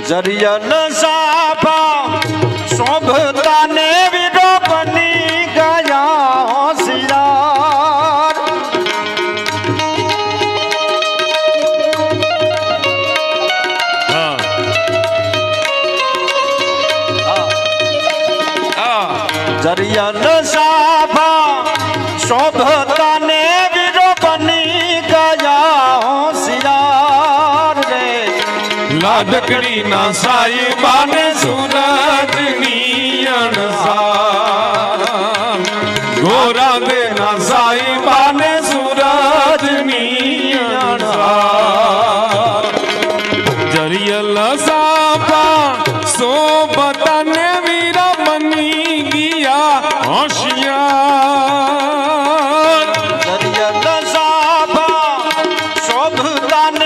જરિયન સાફા શોભતા ને વીરો બની ગયા હોશિયાર જરિયન સાફા શોભતા ને વીરો બની ગયા હોશિયાર રે લાડકડી ના સાઈ બાને સુરત ની અણસા